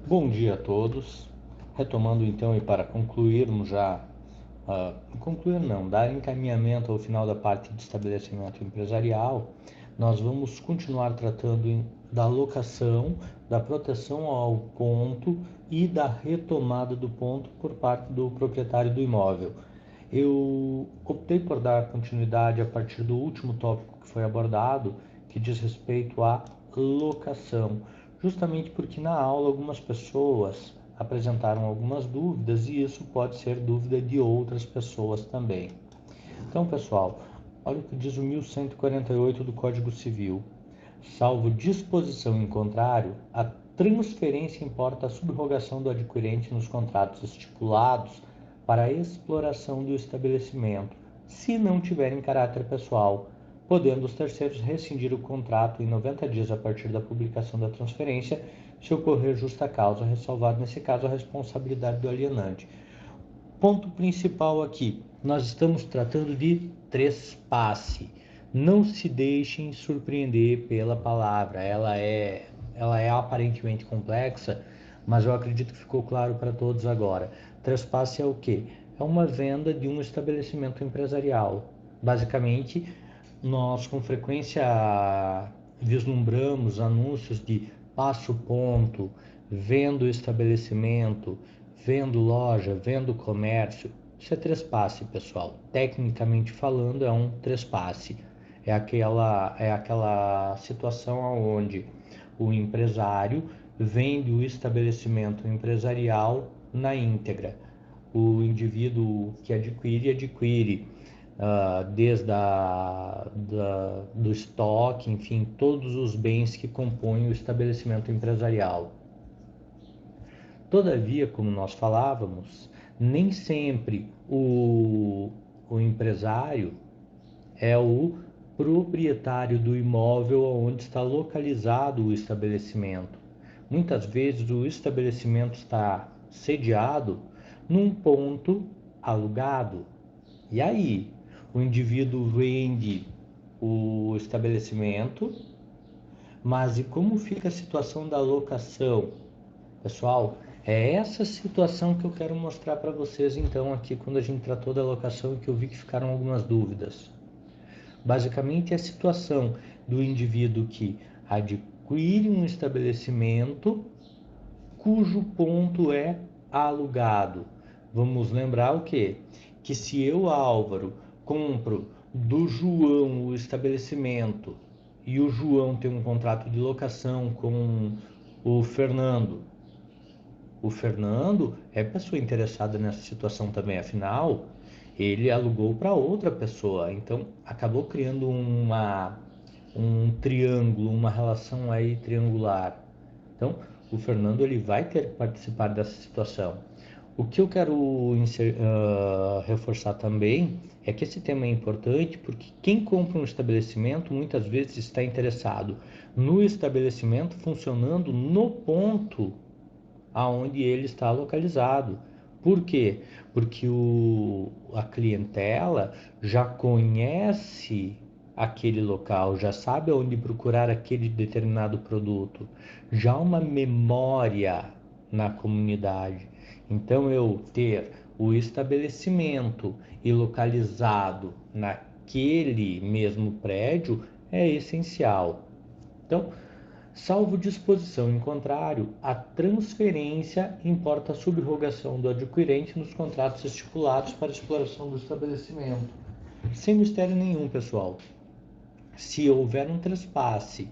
Bom dia a todos. Retomando então e para concluirmos concluir não, dar encaminhamento ao final da parte de estabelecimento empresarial, nós vamos continuar tratando da locação, da proteção ao ponto e da retomada do ponto por parte do proprietário do imóvel. Eu optei por dar continuidade a partir do último tópico que foi abordado, que diz respeito à locação, justamente porque na aula algumas pessoas apresentaram algumas dúvidas e isso pode ser dúvida de outras pessoas também. Então, pessoal, olha o que diz o 1148 do Código Civil. Salvo disposição em contrário, a transferência importa a subrogação do adquirente nos contratos estipulados para a exploração do estabelecimento, se não tiverem caráter pessoal, podendo os terceiros rescindir o contrato em 90 dias a partir da publicação da transferência, se ocorrer justa causa, ressalvado nesse caso a responsabilidade do alienante. Ponto principal aqui, nós estamos tratando de trespasse. Não se deixem surpreender pela palavra, ela é aparentemente complexa, mas eu acredito que ficou claro para todos agora. Trespasse é o quê? É uma venda de um estabelecimento empresarial. Basicamente, nós com frequência vislumbramos anúncios de passo ponto, vendo estabelecimento, vendo loja, vendo comércio. Isso é trespasse, pessoal. Tecnicamente falando, é um trespasse. É aquela situação onde o empresário vende o estabelecimento empresarial na íntegra. O indivíduo que adquire desde do estoque, enfim, todos os bens que compõem o estabelecimento empresarial. Todavia, como nós falávamos, nem sempre o empresário é o proprietário do imóvel onde está localizado o estabelecimento. Muitas vezes o estabelecimento está sediado num ponto alugado. E aí, o indivíduo vende o estabelecimento, mas e como fica a situação da locação? Pessoal, é essa situação que eu quero mostrar para vocês então aqui quando a gente tratou da locação e que eu vi que ficaram algumas dúvidas. Basicamente é a situação do indivíduo que adquire um estabelecimento cujo ponto é alugado. Vamos lembrar o quê? Que se eu, Álvaro, compro do João o estabelecimento e o João tem um contrato de locação com o Fernando é pessoa interessada nessa situação também, afinal, ele alugou para outra pessoa, então acabou criando um triângulo, uma relação aí triangular. Então, o Fernando ele vai ter que participar dessa situação. O que eu quero reforçar também é que esse tema é importante porque quem compra um estabelecimento muitas vezes está interessado no estabelecimento funcionando no ponto aonde ele está localizado. Por quê? Porque a clientela já conhece aquele local, já sabe onde procurar aquele determinado produto, já há uma memória na comunidade. Então, eu ter o estabelecimento e localizado naquele mesmo prédio é essencial. Então, salvo disposição em contrário, a transferência importa a subrogação do adquirente nos contratos estipulados para exploração do estabelecimento. Sem mistério nenhum, pessoal. Se houver um trespasse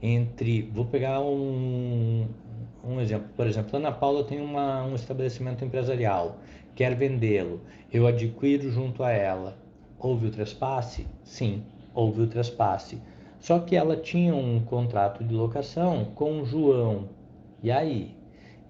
entre, vou pegar um exemplo, por exemplo, Ana Paula tem um estabelecimento empresarial, quer vendê-lo, eu adquiro junto a ela. Houve o trespasse? Sim, houve o trespasse. Só que ela tinha um contrato de locação com o João. E aí,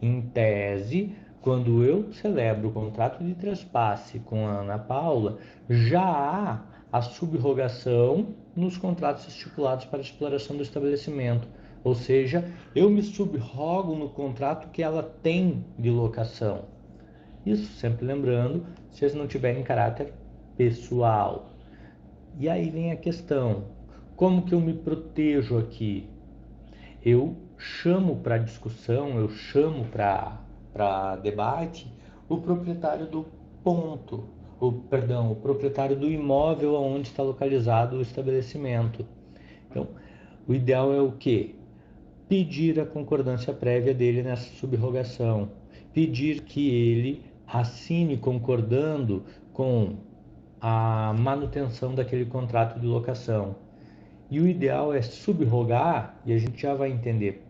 em tese, quando eu celebro o contrato de trespasse com a Ana Paula, já há a subrogação nos contratos estipulados para a exploração do estabelecimento. Ou seja, eu me subrogo no contrato que ela tem de locação. Isso sempre lembrando, se eles não tiverem caráter pessoal. E aí vem a questão: como que eu me protejo aqui? Eu chamo para discussão, eu chamo para debate o proprietário do ponto, o proprietário do imóvel onde está localizado o estabelecimento. Então, o ideal é o quê? Pedir a concordância prévia dele nessa subrogação, pedir que ele assine concordando com a manutenção daquele contrato de locação. E o ideal é subrogar, e a gente já vai entender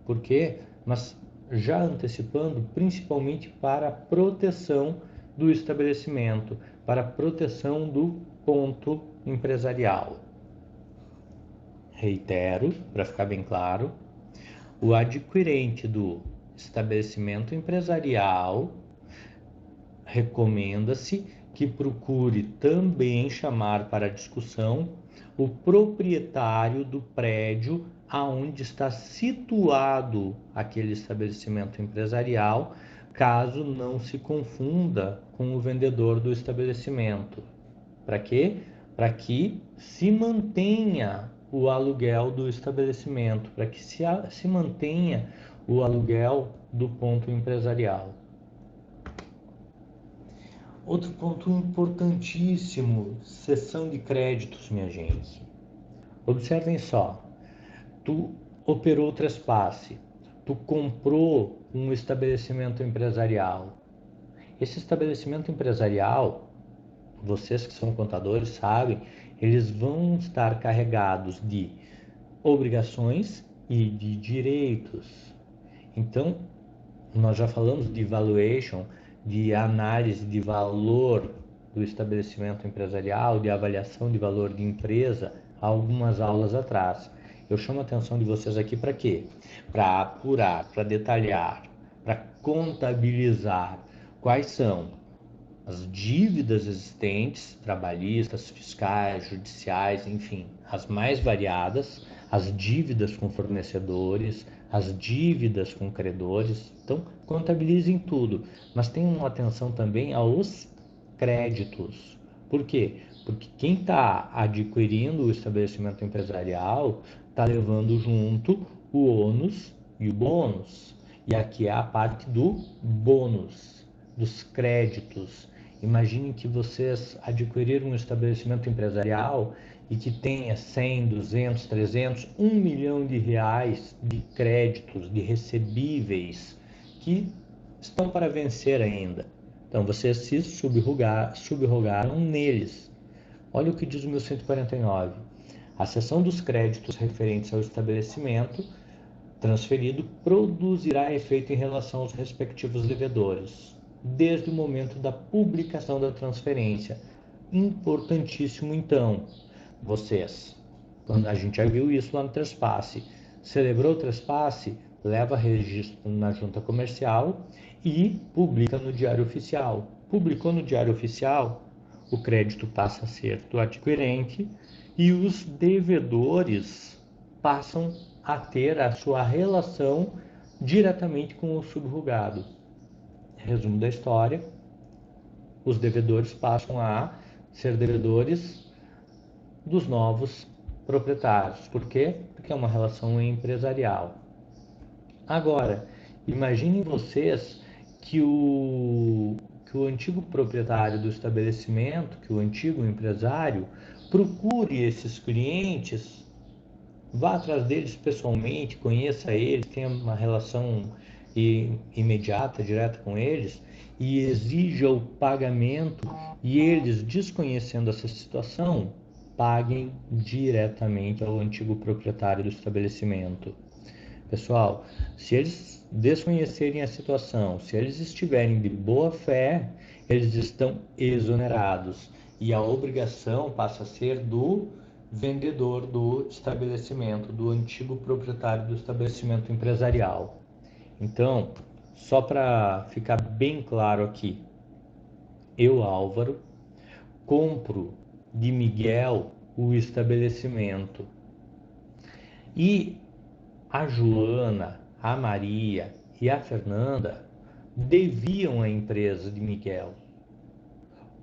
por quê, mas já antecipando, principalmente para a proteção do estabelecimento, para a proteção do ponto empresarial. Reitero, para ficar bem claro, o adquirente do estabelecimento empresarial recomenda-se que procure também chamar para discussão o proprietário do prédio aonde está situado aquele estabelecimento empresarial, caso não se confunda com o vendedor do estabelecimento. Para quê? Para que se mantenha o aluguel do estabelecimento, para que se mantenha o aluguel do ponto empresarial. Outro ponto importantíssimo, cessão de créditos, minha gente. Observem só, tu operou trespasse, tu comprou um estabelecimento empresarial. Esse estabelecimento empresarial, vocês que são contadores sabem, eles vão estar carregados de obrigações e de direitos. Então, nós já falamos de valuation, de análise de valor do estabelecimento empresarial, de avaliação de valor de empresa, há algumas aulas atrás. Eu chamo a atenção de vocês aqui para quê? Para apurar, para detalhar, para contabilizar quais são as dívidas existentes, trabalhistas, fiscais, judiciais, enfim, as mais variadas, as dívidas com fornecedores, as dívidas com credores. Então, contabilizem tudo, mas tenham atenção também aos créditos. Por quê? Porque quem está adquirindo o estabelecimento empresarial está levando junto o ônus e o bônus. E aqui é a parte do bônus, dos créditos. Imagine que vocês adquiriram um estabelecimento empresarial e que tenha 100, 200, 300, 1 milhão de reais de créditos, de recebíveis que estão para vencer ainda. Então, vocês se subrogaram neles. Olha o que diz o 1149. A cessão dos créditos referentes ao estabelecimento transferido produzirá efeito em relação aos respectivos devedores, desde o momento da publicação da transferência. Importantíssimo, então, vocês, quando a gente já viu isso lá no trespasse, celebrou o trespasse, leva registro na junta comercial e publica no Diário Oficial. Publicou no Diário Oficial, o crédito passa a ser do adquirente e os devedores passam a ter a sua relação diretamente com o subrogado. Resumo da história, os devedores passam a ser devedores dos novos proprietários. Por quê? Porque é uma relação empresarial. Agora, imaginem vocês que o antigo proprietário do estabelecimento, que o antigo empresário, procure esses clientes, vá atrás deles pessoalmente, conheça eles, tenha uma relação imediata, direta com eles e exija o pagamento e eles, desconhecendo essa situação, paguem diretamente ao antigo proprietário do estabelecimento. Pessoal, se eles desconhecerem a situação, se eles estiverem de boa fé, eles estão exonerados e a obrigação passa a ser do vendedor do estabelecimento, do antigo proprietário do estabelecimento empresarial. Então, só para ficar bem claro aqui, eu, Álvaro, compro de Miguel o estabelecimento e a Joana, a Maria e a Fernanda deviam à empresa de Miguel.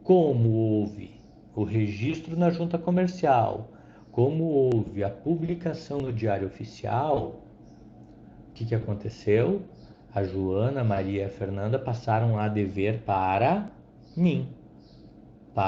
Como houve o registro na junta comercial, como houve a publicação no Diário Oficial, que aconteceu? A Joana, a Maria e a Fernanda passaram a dever para mim.